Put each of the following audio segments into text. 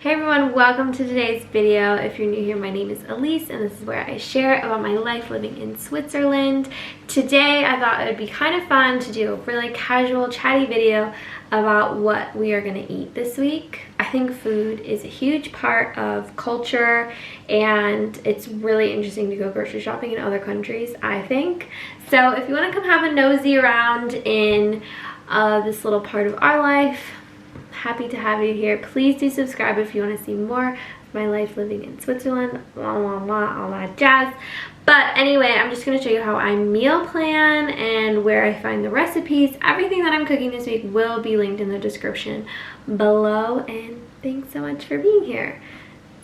Hey everyone, welcome to today's video. If you're new here, my name is Elise and this is where I share about my life living in Switzerland. Today I thought it would be kind of fun to do a really casual, chatty video about what we are going to eat this week. I think food is a huge part of culture and it's really interesting to go grocery shopping in other countries, I think. So if you want to come have a nosy around in this little part of our life, happy to have you here. Please do subscribe if you want to see more of my life living in Switzerland, all that jazz. But anyway, I'm just going to show you how I meal plan and where I find the recipes. Everything that I'm cooking this week will be linked in the description below, and thanks so much for being here.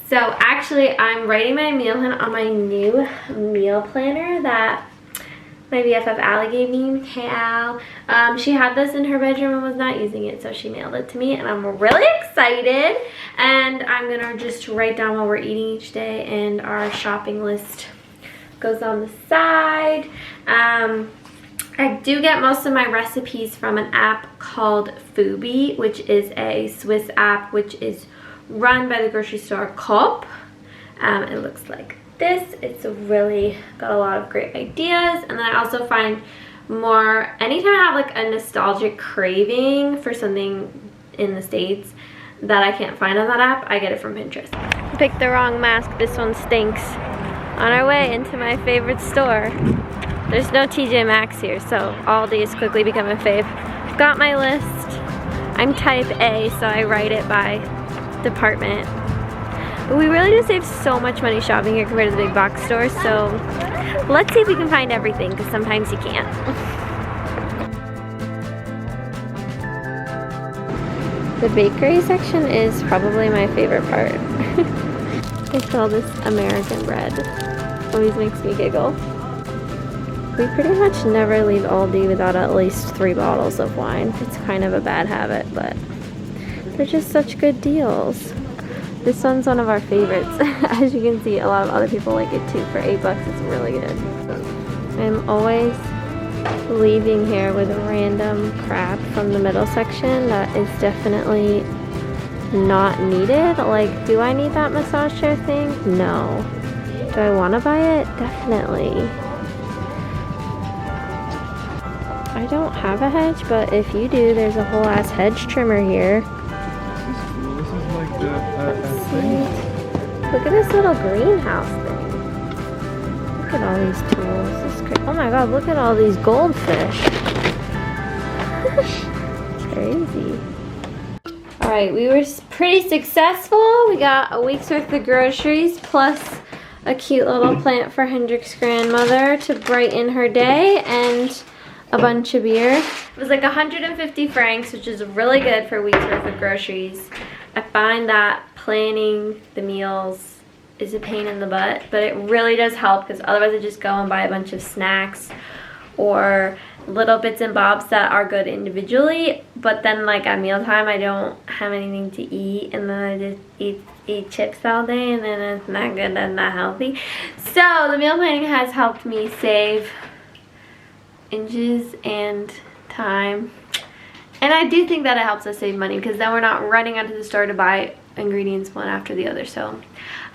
So actually, I'm writing my meal plan on my new meal planner that my BFF Allie gave me. Hey Al. She had this in her bedroom and was not using it, so she mailed it to me and I'm really excited. And I'm gonna just write down what we're eating each day, and our shopping list goes on the side. I do get most of my recipes from an app called Fubi, which is a Swiss app which is run by the grocery store Coop. It looks like this. It's really got a lot of great ideas, and then I also find more anytime I have like a nostalgic craving for something in the States that I can't find on that app, I get it from Pinterest. Picked the wrong mask. This one stinks. On our way into my favorite store. There's no TJ Maxx here, so Aldi is quickly becoming a fave. Got my list. I'm type A, so I write it by department. But we really do save so much money shopping here compared to the big box stores, so let's see if we can find everything, because sometimes you can't. The bakery section is probably my favorite part. I saw this American bread. Always makes me giggle. We pretty much never leave Aldi without at least 3 bottles of wine. It's kind of a bad habit, but they're just such good deals. This one's one of our favorites. As you can see, a lot of other people like it too. For $8, it's really good. I'm always leaving here with random crap from the middle section that is definitely not needed. Like, do I need that massage chair thing? No. Do I want to buy it? Definitely. I don't have a hedge, but if you do, there's a whole ass hedge trimmer here. Look at this little greenhouse thing. Look at all these tools. This is crazy. Oh my god, look at all these goldfish. It's crazy. Alright, we were pretty successful. We got a week's worth of groceries plus a cute little plant for Hendrik's grandmother to brighten her day, and a bunch of beer. It was like 150 francs, which is really good for a week's worth of groceries. I find that planning the meals is a pain in the butt, but it really does help, because otherwise I just go and buy a bunch of snacks or little bits and bobs that are good individually, but then like at mealtime I don't have anything to eat, and then I just eat chips all day, and then it's not good and not healthy. So the meal planning has helped me save inches and time. And I do think that it helps us save money, because then we're not running out to the store to buy ingredients one after the other. So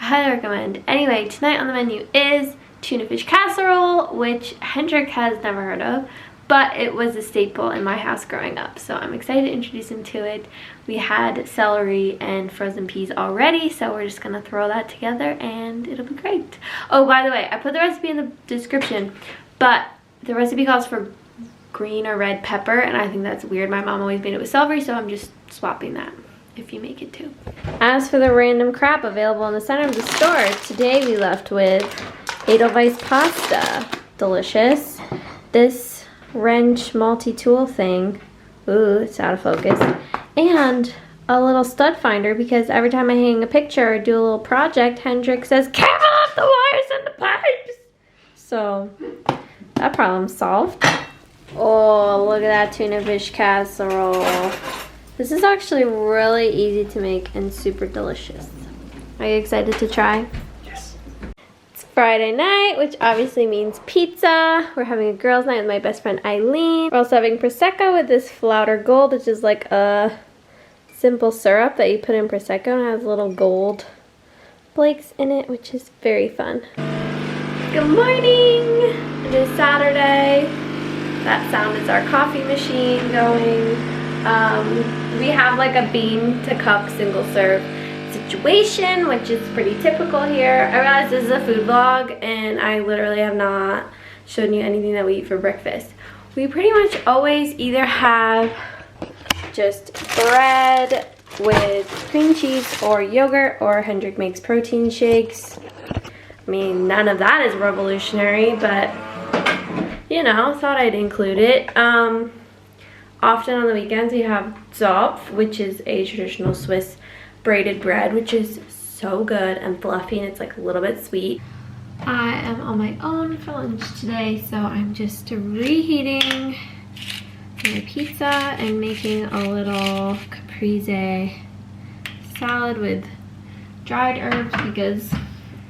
I highly recommend. Anyway, tonight on the menu is tuna fish casserole, which Hendrik has never heard of, but it was a staple in my house growing up. So I'm excited to introduce him to it. We had celery and frozen peas already, so we're just going to throw that together and it'll be great. Oh, by the way, I put the recipe in the description, but the recipe calls for green or red pepper, and I think that's weird. My mom always made it with celery, so I'm just swapping that if you make it too. As for the random crap available in the center of the store, today we left with Edelweiss pasta. Delicious. This wrench multi-tool thing. Ooh, it's out of focus. And a little stud finder, because every time I hang a picture or do a little project, Hendrik says, "Careful off the wires and the pipes!" So that problem's solved. Oh, look at that tuna fish casserole. This is actually really easy to make and super delicious. Are you excited to try? Yes. It's Friday night, which obviously means pizza. We're having a girls' night with my best friend Eileen. We're also having Prosecco with this Flouter Gold, which is like a simple syrup that you put in Prosecco, and it has little gold flakes in it, which is very fun. Good morning! It is Saturday. That sound is our coffee machine going. We have like a bean to cup single serve situation, which is pretty typical here. I realize this is a food vlog and I literally have not shown you anything that we eat for breakfast. We pretty much always either have just bread with cream cheese or yogurt, or Hendrik makes protein shakes. I mean, none of that is revolutionary, but you know, thought I'd include it. Often on the weekends we have Zopf, which is a traditional Swiss braided bread, which is so good and fluffy, and it's like a little bit sweet. I am on my own for lunch today, so I'm just reheating my pizza and making a little caprese salad with dried herbs because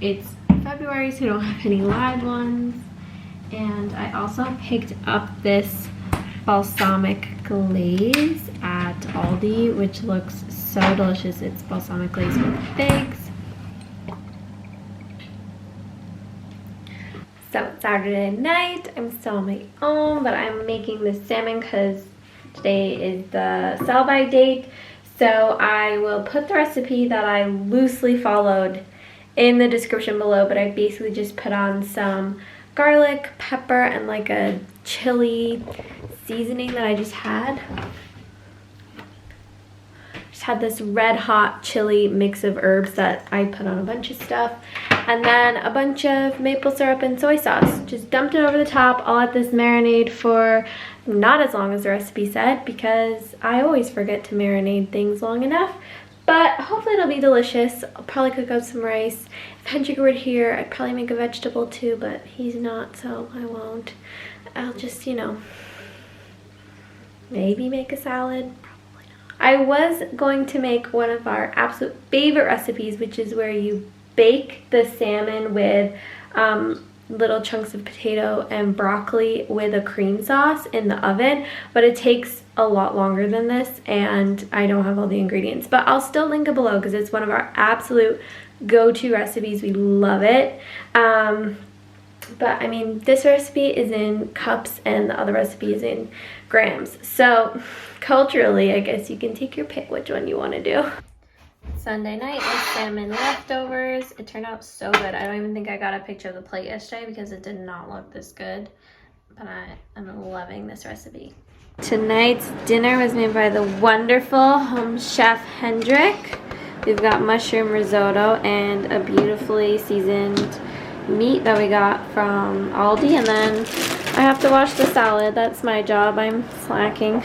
it's February, so I don't have any live ones. And I also picked up this balsamic glaze at Aldi, which looks so delicious. It's balsamic glaze with figs. So it's Saturday night. I'm still on my own, but I'm making this salmon because today is the sell-by date. So I will put the recipe that I loosely followed in the description below, but I basically just put on some garlic, pepper, and like a chili seasoning that I just had. Just had this red hot chili mix of herbs that I put on a bunch of stuff, and then a bunch of maple syrup and soy sauce. Just dumped it over the top. I'll let this marinate for not as long as the recipe said because I always forget to marinate things long enough, but hopefully it'll be delicious. I'll probably cook up some rice. If Hendrik were here, I'd probably make a vegetable too, but he's not, so I won't. I'll just, you know, maybe make a salad. Probably not. I was going to make one of our absolute favorite recipes, which is where you bake the salmon with little chunks of potato and broccoli with a cream sauce in the oven, but it takes a lot longer than this and I don't have all the ingredients, but I'll still link it below because it's one of our absolute go-to recipes. We love it. But I mean, this recipe is in cups and the other recipe is in grams, so culturally I guess you can take your pick which one you want to do. Sunday night with salmon leftovers. It turned out so good. I don't even think I got a picture of the plate yesterday because it did not look this good, but I'm loving this recipe. Tonight's dinner was made by the wonderful home chef Hendrik. We've got mushroom risotto and a beautifully seasoned meat that we got from Aldi, and then I have to wash the salad. That's my job. I'm slacking.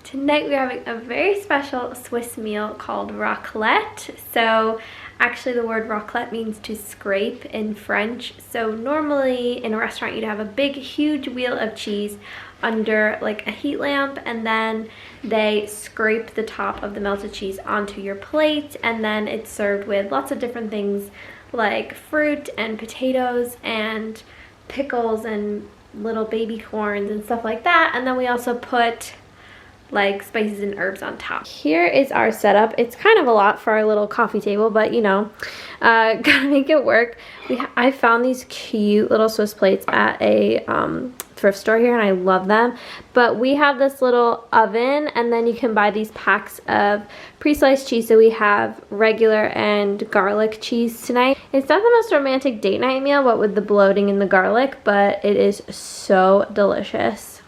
Tonight we're having a very special Swiss meal called raclette. So actually the word raclette means to scrape in French. So normally in a restaurant you'd have a big huge wheel of cheese under like a heat lamp, and then they scrape the top of the melted cheese onto your plate, and then it's served with lots of different things like fruit and potatoes and pickles and little baby corns and stuff like that. And then we also put like spices and herbs on top. Here is our setup. It's kind of a lot for our little coffee table, but you know, gotta make it work. I found these cute little Swiss plates at a thrift store here and I love them. But we have this little oven, and then you can buy these packs of pre-sliced cheese. So we have regular and garlic cheese tonight. It's not the most romantic date night meal, what with the bloating and the garlic, but it is so delicious.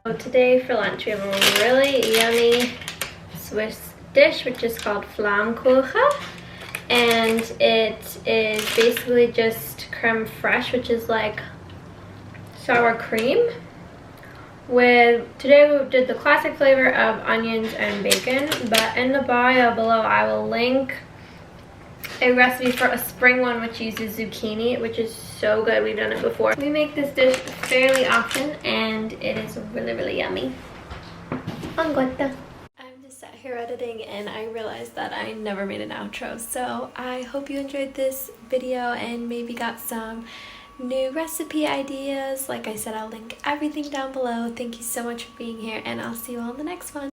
So today for lunch we have a really yummy Swiss dish which is called Flammkuchen, and it is basically just creme fraiche, which is like sour cream. Today we did the classic flavor of onions and bacon, but in the bio below I will link a recipe for a spring one which uses zucchini, which is so good. We've done it before. We make this dish fairly often and it is really, really yummy. I'm just sat here editing and I realized that I never made an outro. So I hope you enjoyed this video and maybe got some new recipe ideas. Like I said, I'll link everything down below. Thank you so much for being here and I'll see you all in the next one.